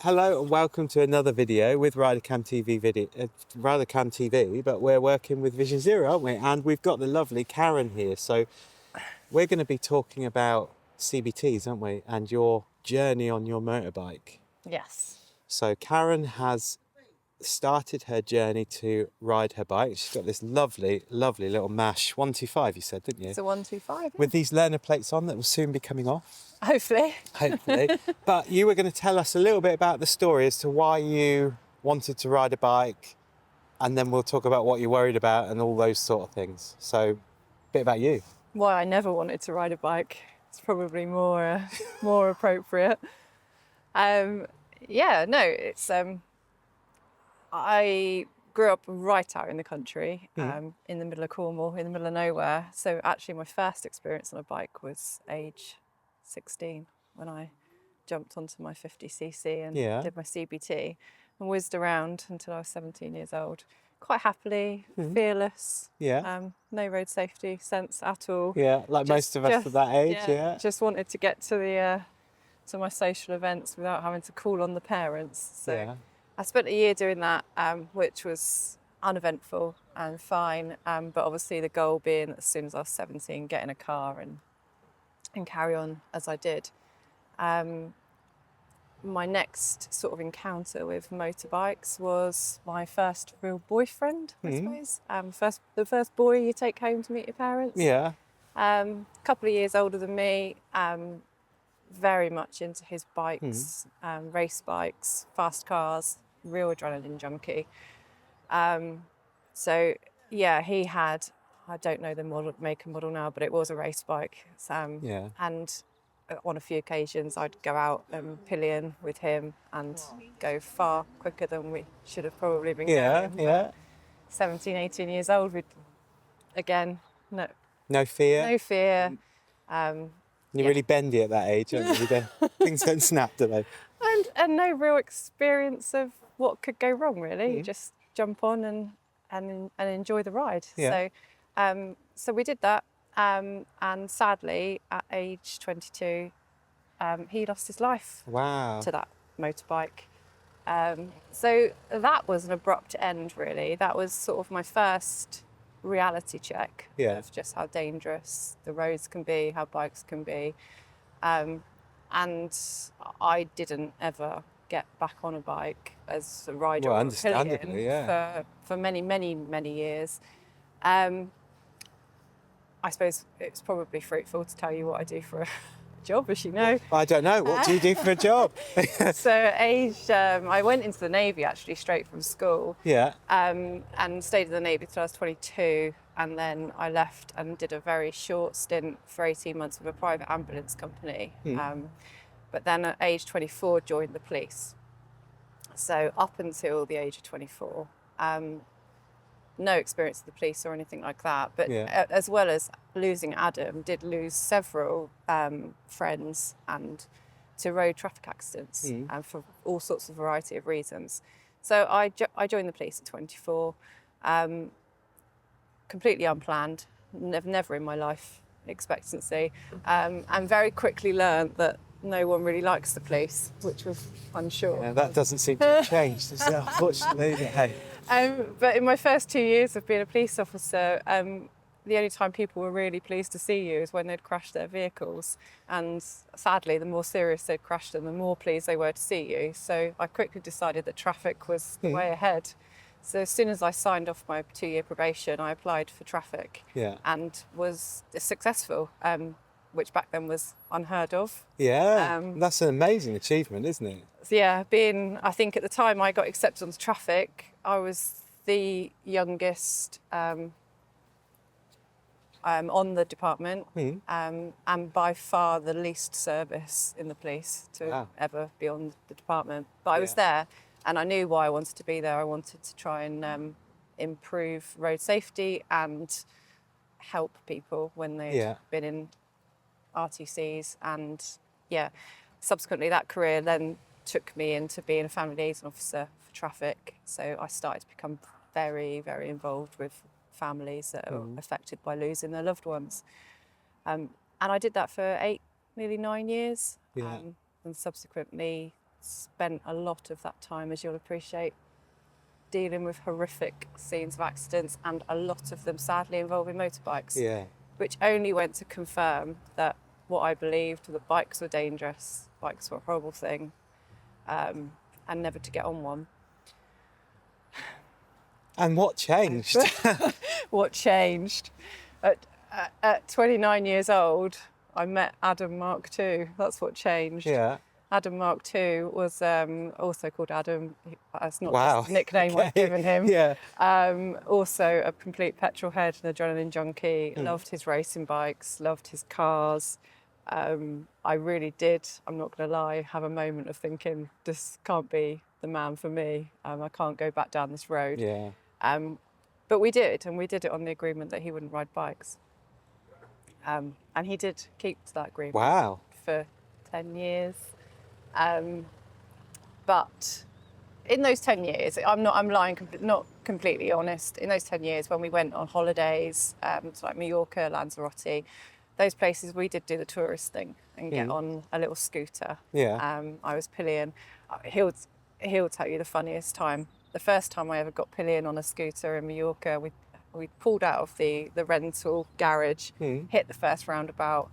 Hello and welcome to another video with RiderCamTV, but we're working with Vision Zero, aren't we? And we've got the lovely Karen here. So we're going to be talking about CBTs, aren't we? And your journey on your motorbike. Yes. So Karen has started her journey to ride her bike. She's got this lovely, lovely little MASH 125, you said, didn't you? It's a 125. Yeah. With these learner plates on that will soon be coming off. Hopefully. Hopefully. But you were going to tell us a little bit about the story as to why you wanted to ride a bike, and then we'll talk about what you're worried about and all those sort of things. So, a bit about you. Why I never wanted to ride a bike. It's probably more appropriate. It's I grew up right out in the country, in the middle of Cornwall, in the middle of nowhere. So actually my first experience on a bike was age 16 when I jumped onto my 50cc and did my CBT and whizzed around until I was 17 years old. Quite happily, fearless, no road safety sense at all. Yeah, like most of us at that age, Just wanted to get to to my social events without having to call on the parents. So I spent a year doing that, which was uneventful and fine, but obviously the goal being as soon as I was 17, get in a car and carry on as I did. My next sort of encounter with motorbikes was my first real boyfriend, I suppose. The first boy you take home to meet your parents. Yeah. A couple of years older than me, very much into his bikes, race bikes, fast cars, real adrenaline junkie. He had, I don't know the model, make and model now, but it was a race bike. And on a few occasions I'd go out and pillion with him and go far quicker than we should have probably been going. 17, 18 years old, No fear? No fear. You're really bendy at that age, aren't you? Things don't snap, do they? And no real experience of what could go wrong, really. You just jump on and enjoy the ride. So we did that, and sadly, at age 22, he lost his life to that motorbike. So that was an abrupt end, really. That was sort of my first reality check of just how dangerous the roads can be, how bikes can be. And I didn't ever get back on a bike as a rider or a pillion for many, many, many years. I suppose it's probably fruitful to tell you what I do for a job, as you know. I don't know. What do you do for a job? I went into the Navy actually straight from school. And stayed in the Navy till I was 22, and then I left and did a very short stint for 18 months with a private ambulance company. But then at age 24 joined the police. So up until the age of 24, no experience with the police or anything like that. But as well as losing Adam, did lose several friends and to road traffic accidents, and for all sorts of variety of reasons. So I joined the police at 24, completely unplanned, never in my life expectancy, and very quickly learned that no one really likes the police, which was unsure. Yeah, that doesn't seem to have changed, does it, unfortunately? But in my first 2 years of being a police officer, the only time people were really pleased to see you is when they'd crashed their vehicles. And sadly, the more serious they'd crashed them, the more pleased they were to see you. So I quickly decided that traffic was the way ahead. So as soon as I signed off my 2-year probation, I applied for traffic and was successful, which back then was unheard of. That's an amazing achievement, isn't it? I think at the time I got accepted onto traffic, I was the youngest on the department, and by far the least service in the police to ever be on the department. But I was there, and I knew why I wanted to be there. I wanted to try and improve road safety and help people when they'd been in RTCs. And subsequently that career then took me into being a family liaison officer for traffic. So I started to become very, very involved with families that are affected by losing their loved ones. And I did that for nearly 9 years. And subsequently spent a lot of that time, as you'll appreciate, dealing with horrific scenes of accidents, and a lot of them sadly involving motorbikes. Yeah. Which only went to confirm that what I believed, that bikes were dangerous, bikes were a horrible thing, and never to get on one. And what changed? What changed? At 29 years old, I met Adam Mark II. That's what changed. Yeah. Adam Mark II was also called Adam. That's not Wow. just a nickname Okay. I've given him. Yeah. Also a complete petrol head and adrenaline junkie. Loved his racing bikes, loved his cars. I really did, I'm not going to lie, have a moment of thinking, this can't be the man for me. I can't go back down this road. Yeah. But we did, and we did it on the agreement that he wouldn't ride bikes. And he did keep to that agreement. Wow. For 10 years. But in those 10 years, I'm lying, not completely honest. In those 10 years, when we went on holidays, to like Mallorca, Lanzarote, those places, we did do the tourist thing and get on a little scooter. Yeah. I was pillion. He'll tell you the funniest time. The first time I ever got pillion on a scooter in Mallorca, we pulled out of the rental garage, hit the first roundabout,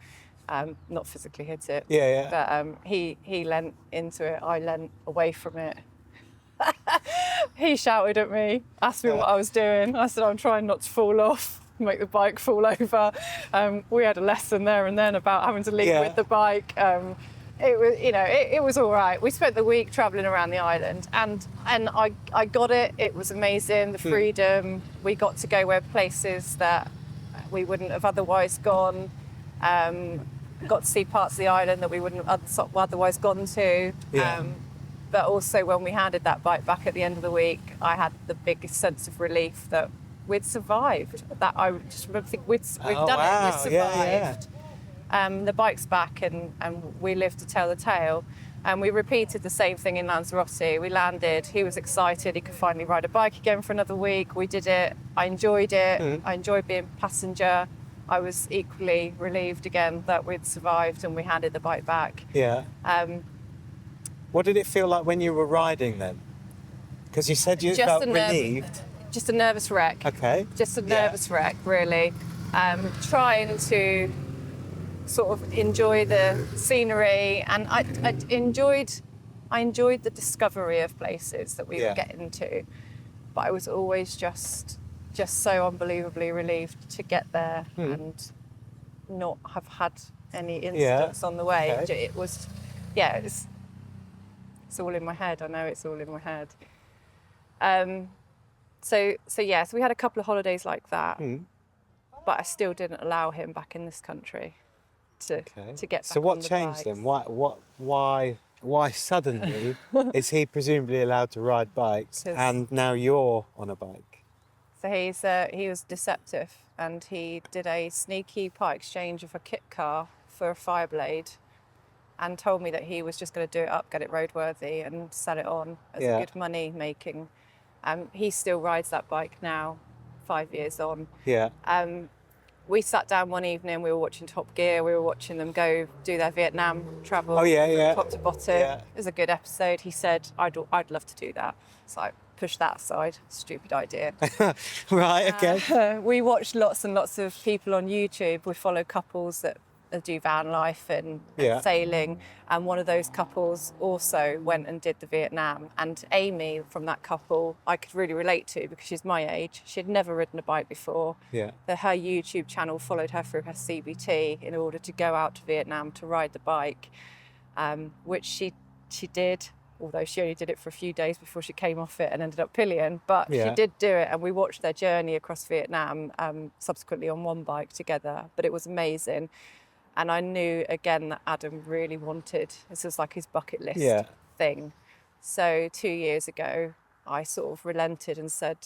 not physically hit it. Yeah. But he leant into it, I leant away from it. He shouted at me, asked me what I was doing. I said, I'm trying not to fall off, make the bike fall over. We had a lesson there and then about having to leave with the bike. It was, it was all right. We spent the week travelling around the island, and I got it. It was amazing, the freedom. We got to go where places that we wouldn't have otherwise gone. Got to see parts of the island that we wouldn't have otherwise gone to. But also when we handed that bike back at the end of the week, I had the biggest sense of relief that we'd survived. That I just remember thinking, we've done it, we've survived. The bike's back and we lived to tell the tale. And we repeated the same thing in Lanzarote. We landed, he was excited, he could finally ride a bike again for another week. We did it, I enjoyed it, I enjoyed being passenger. I was equally relieved again that we'd survived and we handed the bike back. Yeah. What did it feel like when you were riding then? Because you said you felt relieved. Just a nervous wreck. Okay. Just a nervous wreck, really. Trying to sort of enjoy the scenery, and I enjoyed the discovery of places that we were getting to, but I was always just so unbelievably relieved to get there and not have had any incidents on the way. Okay. It was, it's all in my head. I know it's all in my head. So we had a couple of holidays like that, but I still didn't allow him back in this country to get back. So what on the changed bikes. then? Why suddenly is he presumably allowed to ride bikes and now you're on a bike? So he was deceptive, and he did a sneaky part exchange of a kit car for a Fireblade, and told me that he was just going to do it up, get it roadworthy, and sell it on as a good money making. He still rides that bike now, 5 years on. Yeah. We sat down one evening, we were watching Top Gear, we were watching them go do their Vietnam travel. Top to bottom. Yeah. It was a good episode. He said, I'd love to do that. So I pushed that aside, stupid idea. Right, okay. We watched lots and lots of people on YouTube. We follow couples that do van life and sailing, and one of those couples also went and did the Vietnam. And Amy from that couple I could really relate to, because she's my age. She had never ridden a bike before. Her YouTube channel followed her through her CBT in order to go out to Vietnam to ride the bike, which she did, although she only did it for a few days before she came off it and ended up pillion. But she did do it, and we watched their journey across Vietnam subsequently on one bike together. But it was amazing. And I knew, again, that Adam really wanted, this was like his bucket list thing. So 2 years ago, I sort of relented and said,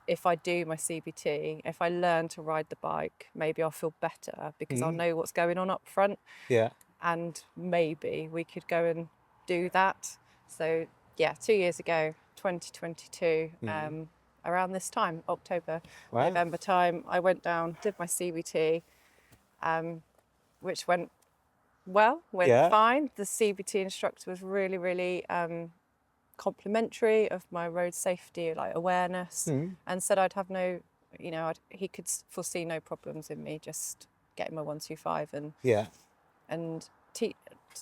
if I do my CBT, if I learn to ride the bike, maybe I'll feel better, because I'll know what's going on up front. And maybe we could go and do that. So 2 years ago, 2022, around this time, October, November time, I went down, did my CBT, which went went Yeah. fine. The CBT instructor was really, really complimentary of my road safety, like awareness, and said I'd have no, he could foresee no problems in me just getting my 125 and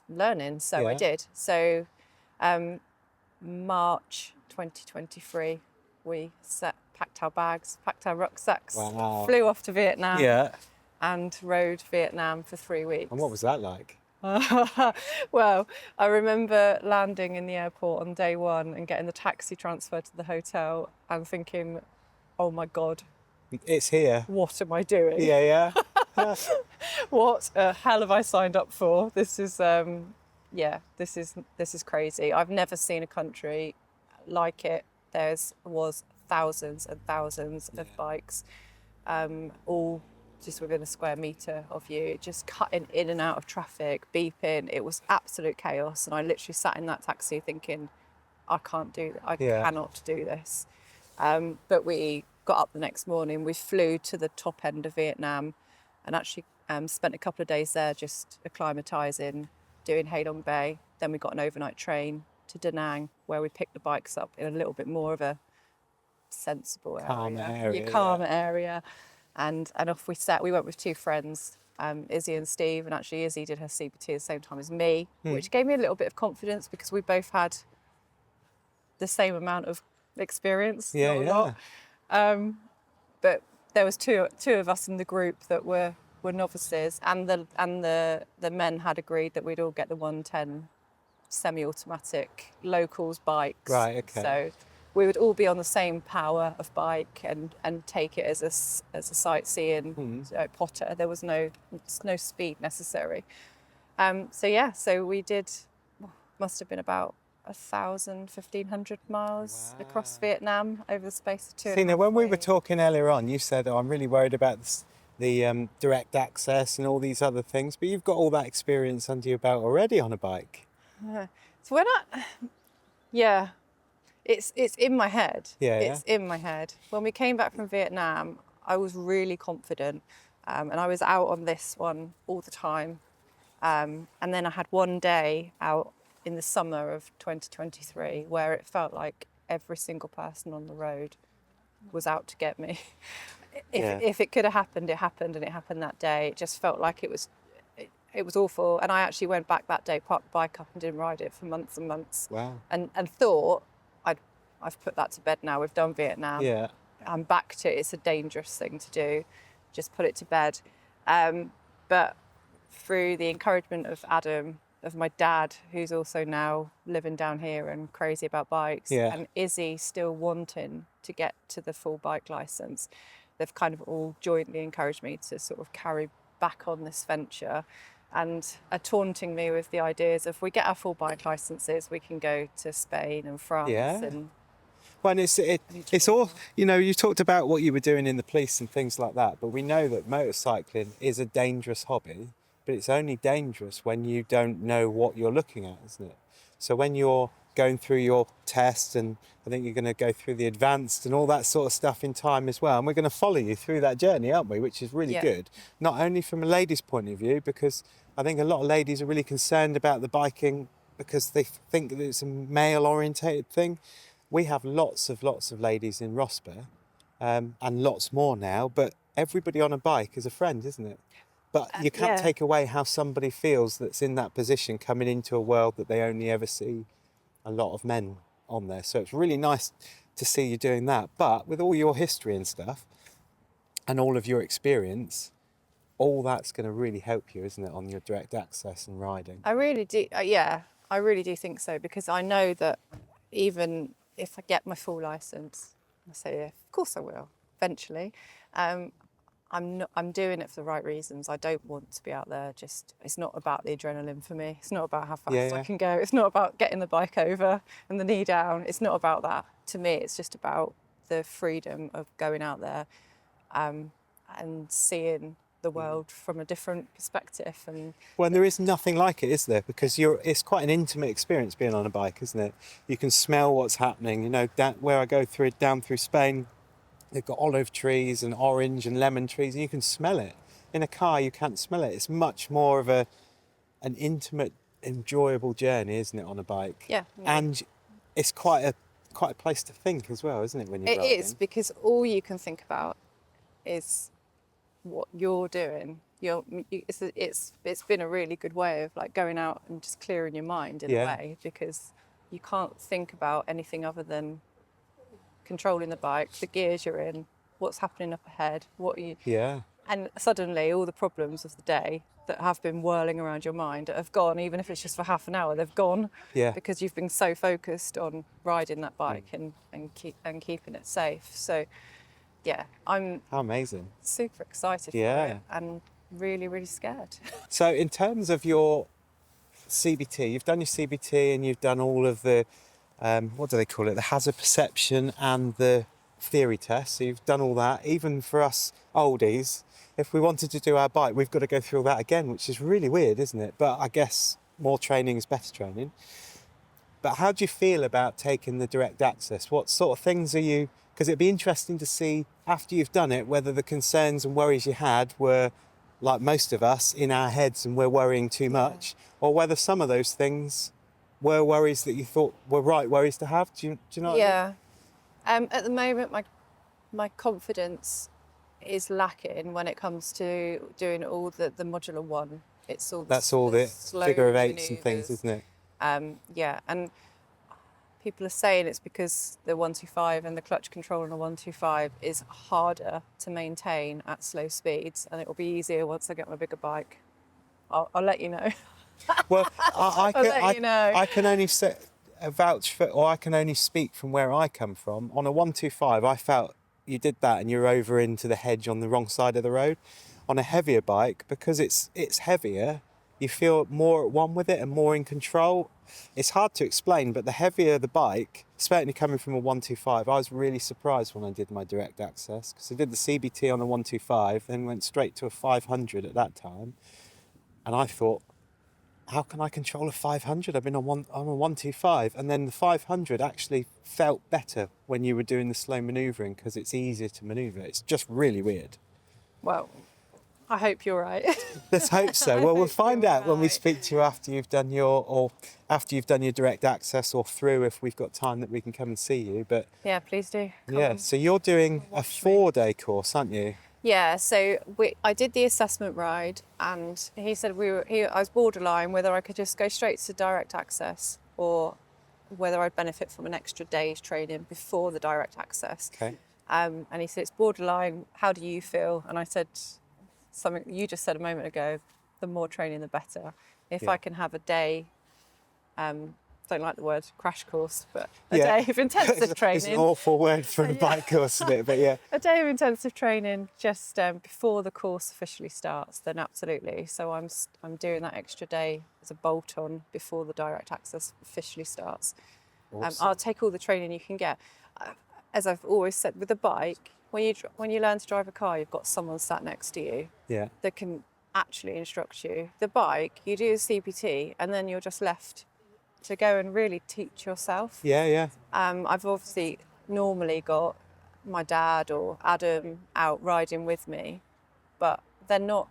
learning. So I did. So March 2023, we packed our bags, packed our rucksacks, flew off to Vietnam, and rode Vietnam for 3 weeks. And what was that like? Well, I remember landing in the airport on day one and getting the taxi transfer to the hotel and thinking, oh my God, it's here. What am I doing? Yeah. What hell have I signed up for? This is, this is crazy. I've never seen a country like it. Was thousands and thousands of bikes, all just within a square metre of you, just cutting in and out of traffic, beeping. It was absolute chaos. And I literally sat in that taxi thinking, I can't do that. I cannot do this. But we got up the next morning. We flew to the top end of Vietnam and actually spent a couple of days there just acclimatising, doing Hai Long Bay. Then we got an overnight train to Da Nang, where we picked the bikes up in a little bit more of a sensible calmer area. And off we set. We went with two friends, Izzy and Steve, and actually Izzy did her CBT at the same time as me, which gave me a little bit of confidence because we both had the same amount of experience. Not a lot. But there was two of us in the group that were novices, and the men had agreed that we'd all get the 110 semi-automatic locals bikes. Right. Okay. So we would all be on the same power of bike and take it as a sightseeing potter. There was no speed necessary. So we did, must have been about 1,500 miles across Vietnam over the space of 2.5 weeks. Now when we were talking earlier on, you said, I'm really worried about the direct access and all these other things, but you've got all that experience under your belt already on a bike. So when it's in my head. It's in my head. When we came back from Vietnam, I was really confident, and I was out on this one all the time. And then I had one day out in the summer of 2023 where it felt like every single person on the road was out to get me. If it could have happened, it happened, and it happened that day. It just felt like it was awful. And I actually went back that day, parked the bike up and didn't ride it for months and months. Wow. And thought, I've put that to bed now. We've done Vietnam. Yeah. I'm back to it. It's a dangerous thing to do. Just put it to bed. But through the encouragement of Adam, of my dad, who's also now living down here and crazy about bikes, and Izzy still wanting to get to the full bike licence, they've kind of all jointly encouraged me to sort of carry back on this venture, and are taunting me with the ideas of, we get our full bike licences, we can go to Spain and France and... Well, it's all, you talked about what you were doing in the police and things like that, but we know that motorcycling is a dangerous hobby, but it's only dangerous when you don't know what you're looking at, isn't it? So when you're going through your test, and I think you're going to go through the advanced and all that sort of stuff in time as well, and we're going to follow you through that journey, aren't we? Which is really good, not only from a lady's point of view, because I think a lot of ladies are really concerned about the biking because they think that it's a male-orientated thing. We have lots of ladies in RoSPA, and lots more now, but everybody on a bike is a friend, isn't it? But you can't take away how somebody feels that's in that position, coming into a world that they only ever see a lot of men on there. So it's really nice to see you doing that. But with all your history and stuff and all of your experience, all that's going to really help you, isn't it, on your direct access and riding? I really do. I really do think so, because I know that even if I get my full licence, I say, of course I will, eventually. I'm doing it for the right reasons. I don't want to be out there it's not about the adrenaline for me. It's not about how fast I can go. It's not about getting the bike over and the knee down. It's not about that. To me, it's just about the freedom of going out there and seeing the world from a different perspective. And there is nothing like it, is there? Because it's quite an intimate experience being on a bike, isn't it? You can smell what's happening. Where I go down through Spain, they've got olive trees and orange and lemon trees, and you can smell it. In a car, you can't smell it. It's much more of a an intimate, enjoyable journey, isn't it, on a bike? Yeah. And it's quite a place to think as well, isn't it, when you're It riding? is, because all you can think about is what you're doing. It's been a really good way of like going out and just clearing your mind in a way, because you can't think about anything other than controlling the bike, the gears you're in, what's happening up ahead, and suddenly all the problems of the day that have been whirling around your mind have gone. Even if it's just for half an hour, they've gone, because you've been so focused on riding that bike and keeping it safe. So I'm How amazing. super excited for it, and really, really scared. So in terms of your CBT, you've done your CBT and you've done all of the, what do they call it? The hazard perception and the theory test. So you've done all that. Even for us oldies, if we wanted to do our bike, we've got to go through all that again, which is really weird, isn't it? But I guess more training is better training. But how do you feel about taking the direct access? What sort of things are you... Because it'd be interesting to see, after you've done it, whether the concerns and worries you had were, like most of us, in our heads and we're worrying too much, or whether some of those things were worries that you thought were right worries to have. Do you know what I mean? At the moment, my confidence is lacking when it comes to doing all the modular one. It's all That's all the figure of eights and things, isn't it? And people are saying it's because the 125 and the clutch control on a 125 is harder to maintain at slow speeds, and it will be easier once I get my bigger bike. I'll let you know. Well, I can only vouch for, or I can only speak from where I come from. On a 125, I felt you did that and you're over into the hedge on the wrong side of the road. On a heavier bike, because it's heavier, you feel more at one with it and more in control. It's hard to explain, but the heavier the bike, certainly coming from a 125, I was really surprised when I did my direct access, because I did the CBT on a 125, then went straight to a 500 at that time. And I thought, how can I control a 500? I've been on a 125. And then the 500 actually felt better when you were doing the slow manoeuvring, because it's easier to manoeuvre. It's just really weird. Well, I hope you're right. Let's hope so. Well, we'll find out when we speak to you after you've done your direct access, or through, if we've got time that we can come and see you. But yeah, please do. Come so you're doing a 4-day course, aren't you? Yeah, so I did the assessment ride, and he said I was borderline whether I could just go straight to direct access or whether I'd benefit from an extra day's training before the direct access. Okay. And he said, it's borderline, how do you feel? And I said something you just said a moment ago, the more training the better. If I can have a day, don't like the word crash course, but a day of intensive training. It's an awful word for a bike course, isn't it? But yeah. A day of intensive training just before the course officially starts, then absolutely. So I'm doing that extra day as a bolt-on before the direct access officially starts. Awesome. I'll take all the training you can get. As I've always said, with a bike, when you learn to drive a car, you've got someone sat next to you that can actually instruct you. The bike, you do a CPT, and then you're just left to go and really teach yourself. I've obviously normally got my dad or Adam out riding with me, but they're not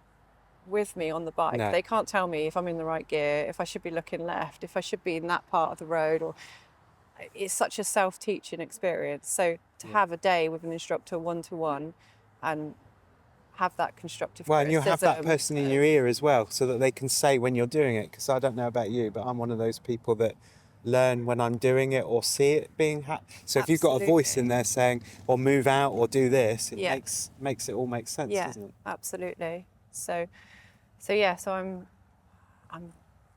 with me on the bike. No. They can't tell me if I'm in the right gear, if I should be looking left, if I should be in that part of the road, or it's such a self-teaching experience. So to have a day with an instructor one-to-one and have that constructive criticism. And you'll have that person in your ear as well, so that they can say when you're doing it, because I don't know about you, but I'm one of those people that learn when I'm doing it or see it being so if you've got a voice in there saying, or move out or do this, it makes it all make sense, doesn't it? Absolutely. So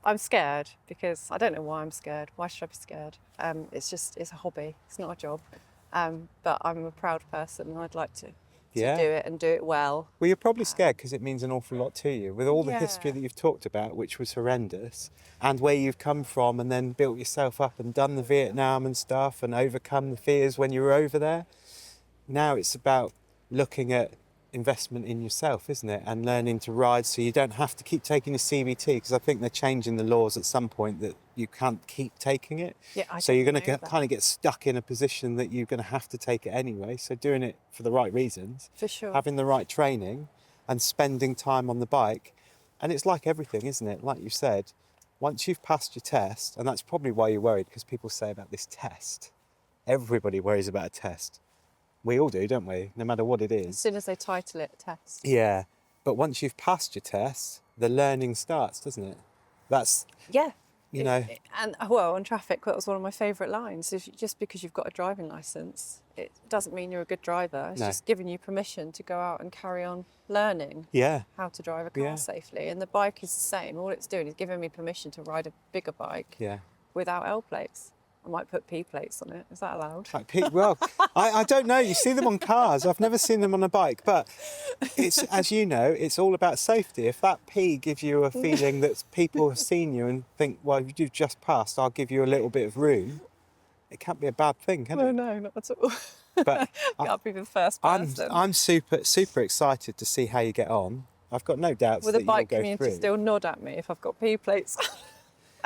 I'm scared, because I don't know why I'm scared. Why should I be scared? It's a hobby. It's not a job. But I'm a proud person, and I'd like to do it and do it well. Well, you're probably scared because it means an awful lot to you, with all the history that you've talked about, which was horrendous, and where you've come from and then built yourself up and done the Vietnam and stuff and overcome the fears when you were over there. Now it's about looking at investment in yourself, isn't it? And learning to ride so you don't have to keep taking the CBT, because I think they're changing the laws at some point that you can't keep taking it. So you're going to kind of get stuck in a position that you're going to have to take it anyway. So doing it for the right reasons, for sure, having the right training and spending time on the bike. And it's like everything, isn't it? Like you said, once you've passed your test, and that's probably why you're worried, because people say about this test, everybody worries about a test. We all do, don't we? No matter what it is. As soon as they title it a test. Yeah. But once you've passed your test, the learning starts, doesn't it? That's, Yeah. you know. And well, on traffic, that was one of my favourite lines. Just because you've got a driving licence, it doesn't mean you're a good driver. It's just giving you permission to go out and carry on learning how to drive a car safely. And the bike is the same. All it's doing is giving me permission to ride a bigger bike without L plates. I might put P plates on it. Is that allowed? Like well, I don't know. You see them on cars. I've never seen them on a bike. But it's, as you know, it's all about safety. If that P gives you a feeling that people have seen you and think, well, you've just passed, I'll give you a little bit of room, it can't be a bad thing, can it? No, not at all. But I'll be the first person. I'm super excited to see how you get on. I've got no doubts Will that the bike you'll go community through. still nod at me if I've got P plates?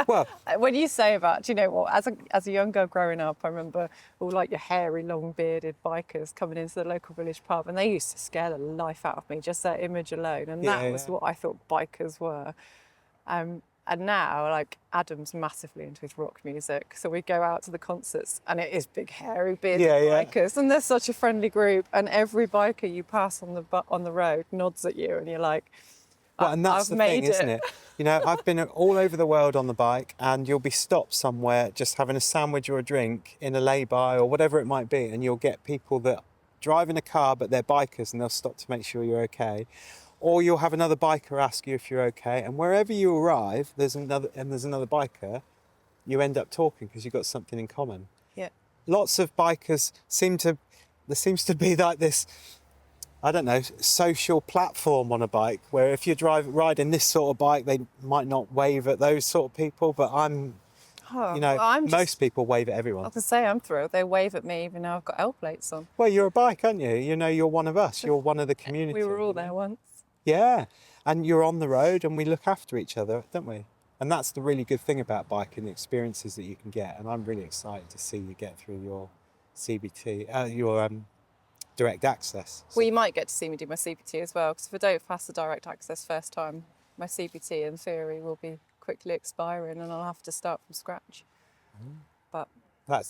Well, when you say about, do you know what, as a young girl growing up, I remember all like your hairy, long bearded bikers coming into the local village pub, and they used to scare the life out of me, just their image alone. And that was what I thought bikers were. And now, like, Adam's massively into his rock music, so we go out to the concerts and it is big, hairy, bearded bikers, and they're such a friendly group, and every biker you pass on the road nods at you, and you're like, well, and that's the thing, isn't it? You know, I've been all over the world on the bike, and you'll be stopped somewhere just having a sandwich or a drink in a lay-by or whatever it might be, and you'll get people that drive in a car but they're bikers, and they'll stop to make sure you're okay. Or you'll have another biker ask you if you're okay, and wherever you arrive, there's another biker, you end up talking because you've got something in common. Yeah. Lots of bikers there seems to be like this, I don't know, social platform on a bike where if you're riding this sort of bike, they might not wave at those sort of people, but most people wave at everyone. I was going to say, I'm thrilled. They wave at me even though I've got L plates on. Well, you're a bike, aren't you? You know, you're one of us. You're one of the community. We were all there once. Yeah, and you're on the road and we look after each other, don't we? And that's the really good thing about biking, the experiences that you can get. And I'm really excited to see you get through your CBT, your direct access. Well, you might get to see me do my CBT as well, because if I don't pass the direct access first time, my CBT in theory will be quickly expiring and I'll have to start from scratch. But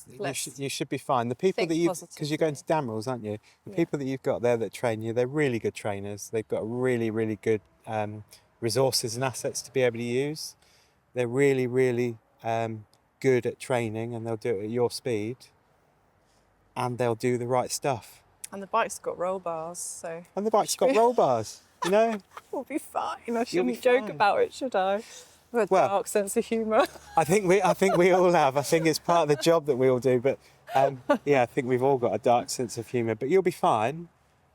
you should be fine. The people that because you're going to Damrells, aren't you? The people that you've got there that train you, they're really good trainers. They've got really, really good resources and assets to be able to use. They're really, really good at training, and they'll do it at your speed, and they'll do the right stuff. And the bike's got roll bars, so... And the bike's got roll bars, you know? We'll be fine. I shouldn't joke about it, should I? I've got a dark sense of humour. I think we all have. I think it's part of the job that we all do. But I think we've all got a dark sense of humour. But you'll be fine.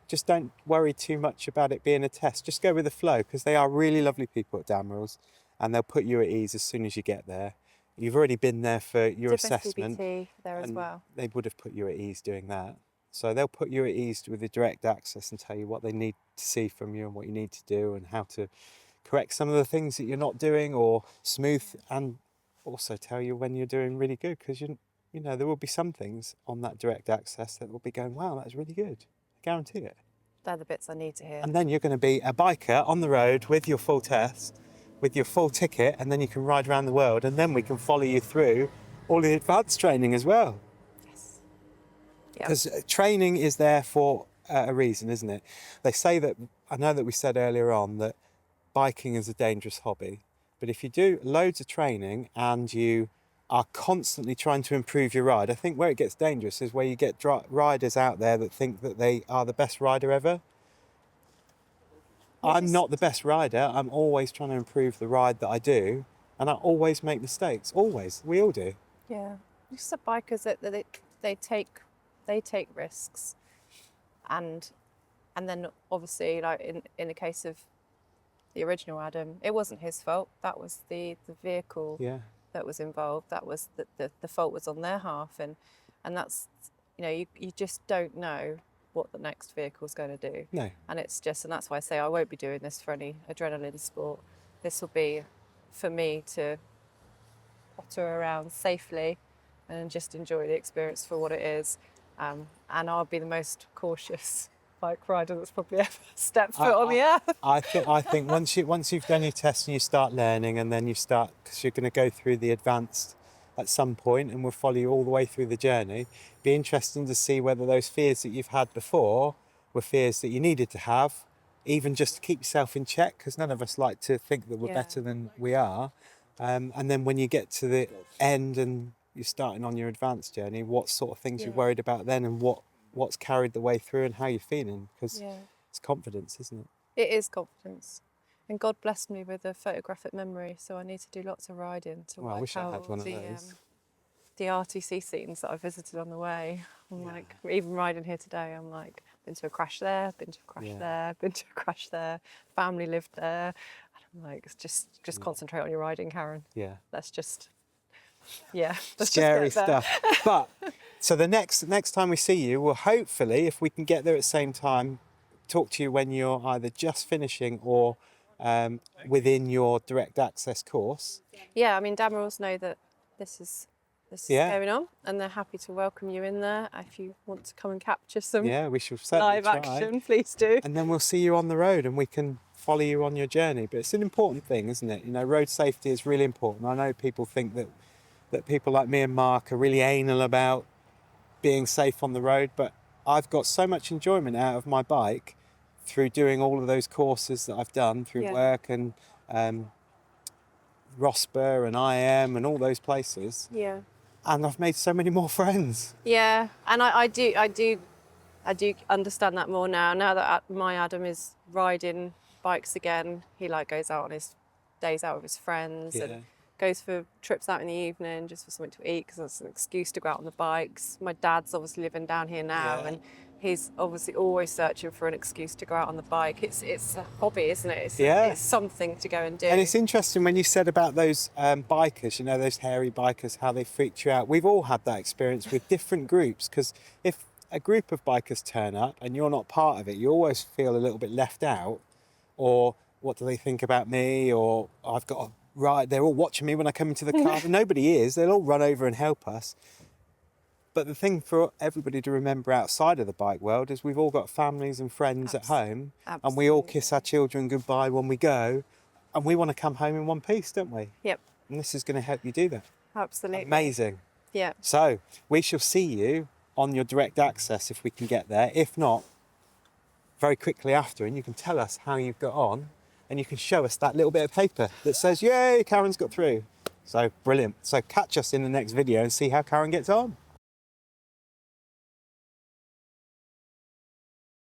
Just don't worry too much about it being a test. Just go with the flow, because they are really lovely people at Damrells, and they'll put you at ease as soon as you get there. You've already been there for your assessment. CBT there as well. They would have put you at ease doing that. So they'll put you at ease with the direct access and tell you what they need to see from you and what you need to do and how to correct some of the things that you're not doing or smooth, and also tell you when you're doing really good, because you know there will be some things on that direct access that will be going, wow, that's really good. I guarantee it. They're the bits I need to hear. And then you're going to be a biker on the road with your full test, with your full ticket, and then you can ride around the world, and then we can follow you through all the advanced training as well. Yes. Because training is there for a reason, isn't it? They say that, I know that we said earlier on that biking is a dangerous hobby, but if you do loads of training and you are constantly trying to improve your ride, I think where it gets dangerous is where you get riders out there that think that they are the best rider ever. I'm not the best rider. I'm always trying to improve the ride that I do, and I always make mistakes. Always. We all do. Yeah. Just the bikers that they take risks, and then obviously, like in the case of the original Adam, it wasn't his fault. That was the vehicle that was involved. That was the fault was on their half, and that's, you know, you just don't know what the next vehicle's going to do. No. And that's why I say I won't be doing this for any adrenaline sport. This will be for me to potter around safely and just enjoy the experience for what it is. And I'll be the most cautious bike rider that's probably ever stepped foot on the earth. I think once you've done your test and you start learning, and then you start, because you're going to go through the advanced at some point, and we'll follow you all the way through the journey. Be interesting to see whether those fears that you've had before were fears that you needed to have, even just to keep yourself in check, because none of us like to think that we're better than we are. And then when you get to the end and you're starting on your advanced journey, what sort of things you're worried about then, and what's carried the way through, and how you're feeling, because it's confidence, isn't it? It is confidence. And God blessed me with a photographic memory, so I need to do lots of riding to Well, I work wish I out had one of those. The RTC scenes that I visited on the way. I'm like, even riding here today, I'm like, been to a crash there, been to a crash there, been to a crash there, family lived there. And I'm like, it's just concentrate on your riding, Karen. Yeah. Let's just, let's Scary just get there. stuff. But so the next time we see you, we'll hopefully, if we can get there at the same time, talk to you when you're either just finishing or within your direct access course. Yeah, I mean, Damerals know that this is going on, and they're happy to welcome you in there. If you want to come and capture some we shall certainly live try. action, please do. And then we'll see you on the road, and we can follow you on your journey. But it's an important thing, isn't it? You know, road safety is really important. I know people think that people like me and Mark are really anal about being safe on the road, but I've got so much enjoyment out of my bike through doing all of those courses that I've done through work and RoSPA and IM and all those places. Yeah. And I've made so many more friends. Yeah, and I do understand that more now. Now that my Adam is riding bikes again, he like goes out on his days out with his friends and goes for trips out in the evening just for something to eat, because that's an excuse to go out on the bikes. My dad's obviously living down here now, and he's obviously always searching for an excuse to go out on the bike. It's a hobby, isn't it? It's something to go and do. And it's interesting when you said about those bikers, you know, those hairy bikers, how they freaked you out. We've all had that experience with different groups, because if a group of bikers turn up and you're not part of it, you always feel a little bit left out, or what do they think about me, or I've got to ride, they're all watching me when I come into the car. But nobody is. They'll all run over and help us. But the thing for everybody to remember outside of the bike world is we've all got families and friends at home, and we all kiss our children goodbye when we go, and we want to come home in one piece, don't we? Yep. And this is going to help you do that. Absolutely. Amazing. Yeah. So we shall see you on your direct access if we can get there. If not, very quickly after, and you can tell us how you've got on, and you can show us that little bit of paper that says, yay, Karen's got through. So brilliant. So catch us in the next video and see how Karen gets on.